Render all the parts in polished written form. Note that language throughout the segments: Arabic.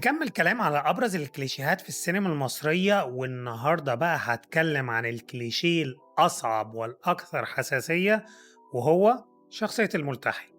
كمل كلام على أبرز الكليشيهات في السينما المصرية، والنهاردة بقى هتكلم عن الكليشيه الأصعب والأكثر حساسية، وهو شخصية الملتحي.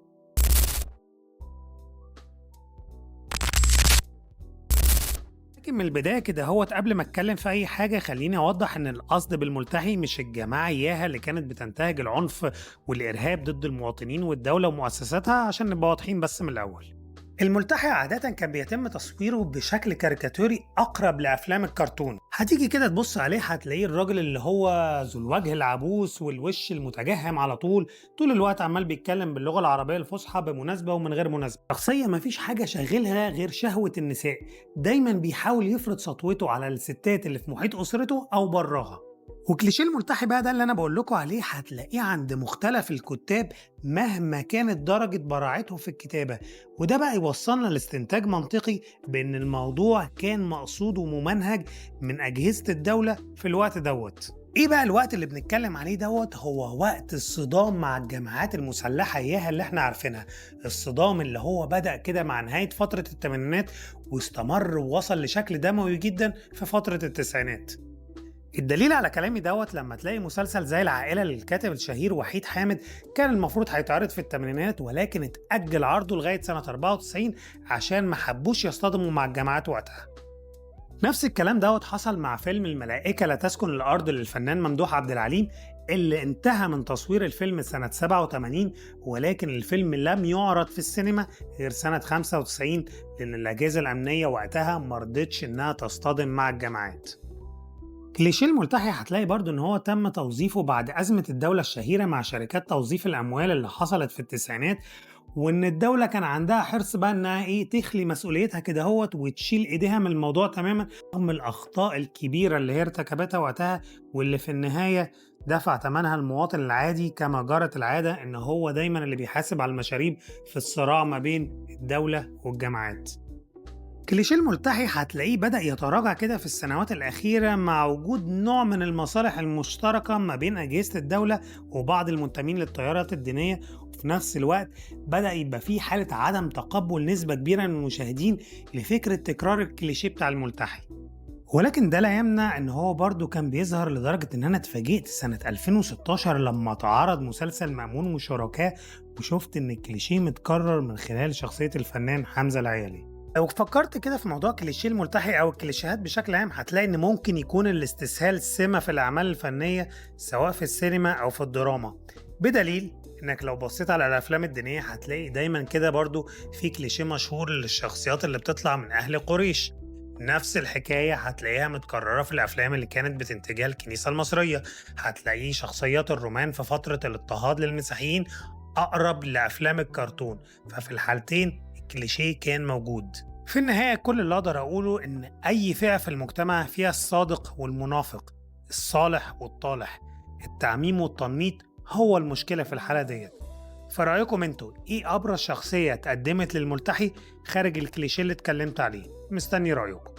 لكن من البداية كده قبل ما أتكلم في أي حاجة خليني أوضح إن القصد بالملتحي مش الجماعة إياها اللي كانت بتنتهج العنف والإرهاب ضد المواطنين والدولة ومؤسساتها، عشان نبقى واضحين بس من الأول. الملتحي عادة كان بيتم تصويره بشكل كاريكاتوري أقرب لأفلام الكرتون. هتيجي كده تبص عليه هتلاقيه الراجل اللي هو ذو الوجه العبوس والوش المتجهم على طول الوقت عمال بيتكلم باللغة العربية الفصحى بمناسبة ومن غير مناسبة. شخصية مفيش حاجة شاغلها غير شهوة النساء، دايما بيحاول يفرض سطوته على الستات اللي في محيط أسرته أو براها. وكليشيه الملتحي بقى ده اللي انا بقول لكم عليه هتلاقيه عند مختلف الكتاب مهما كانت درجة براعتهم في الكتابة. وده بقى يوصلنا لاستنتاج منطقي بان الموضوع كان مقصود وممنهج من اجهزة الدولة في الوقت دوت. ايه بقى الوقت اللي بنتكلم عليه دوت؟ هو وقت الصدام مع الجماعات المسلحة اياها اللي احنا عارفينها. الصدام اللي هو بدأ كده مع نهاية فترة الثمانينات واستمر ووصل لشكل دموي جدا في فترة التسعينات. الدليل على كلامي دوت لما تلاقي مسلسل زي العائلة للكاتب الشهير وحيد حامد، كان المفروض هيتعرض في الثمانينات ولكن اتأجل عرضه لغاية سنة 94 عشان ما حبوش يصطدموا مع الجماعات وقتها. نفس الكلام دوت حصل مع فيلم الملائكة لا تسكن الأرض للفنان ممدوح عبد العليم، اللي انتهى من تصوير الفيلم سنة 87 ولكن الفيلم لم يعرض في السينما غير سنة 95 لأن الأجهزة الأمنية وقتها مرضتش إنها تصطدم مع الجماعات. كليشيه الملتحي هتلاقي برضو ان هو تم توظيفه بعد أزمة الدولة الشهيرة مع شركات توظيف الأموال اللي حصلت في التسعينات، وان الدولة كان عندها حرص بقى انها تخلي مسؤوليتها كده وتشيل ايديها من الموضوع تماما رغم الأخطاء الكبيرة اللي هي ارتكبتها وقتها، واللي في النهاية دفع ثمنها المواطن العادي كما جرت العادة ان هو دايما اللي بيحاسب على المشاريب في الصراع ما بين الدولة والجماعات. كليشيه الملتحي هتلاقيه بدأ يتراجع كده في السنوات الأخيرة مع وجود نوع من المصالح المشتركة ما بين أجهزة الدولة وبعض المنتمين للتيارات الدينية، وفي نفس الوقت بدأ يبقى فيه حالة عدم تقبل نسبة كبيرة من المشاهدين لفكرة تكرار الكليشيه بتاع الملتحي. ولكن ده لا يمنع ان هو برضه كان بيظهر لدرجة ان انا اتفاجئت سنة 2016 لما اتعرض مسلسل مأمون وشركاه وشفت ان الكليشيه متكرر من خلال شخصية الفنان حمزة العيالي. لو فكرت كده في موضوع كليشيه الملتحي او الكليشيهات بشكل عام هتلاقي ان ممكن يكون الاستسهال سمة في الاعمال الفنية سواء في السينما او في الدراما، بدليل انك لو بصيت على الافلام الدينية هتلاقي دايما كده برضو في كليشيه مشهور للشخصيات اللي بتطلع من اهل قريش. نفس الحكاية هتلاقيها متكررة في الأفلام اللي كانت بتنتجها الكنيسة المصرية. هتلاقيه شخصيات الرومان في فترة الاضطهاد للمسيحيين أقرب لأفلام الكرتون، ففي الحالتين الكليشيه كان موجود. في النهاية كل اللي أقدر أقوله إن أي فئة في المجتمع فيها الصادق والمنافق، الصالح والطالح، التعميم والتنميط هو المشكلة في الحالة ديت. فرأيكم انتوا ايه أبرز شخصية اتقدمت للملتحي خارج الكليشيه اللي اتكلمت عليه؟ مستني رأيكم.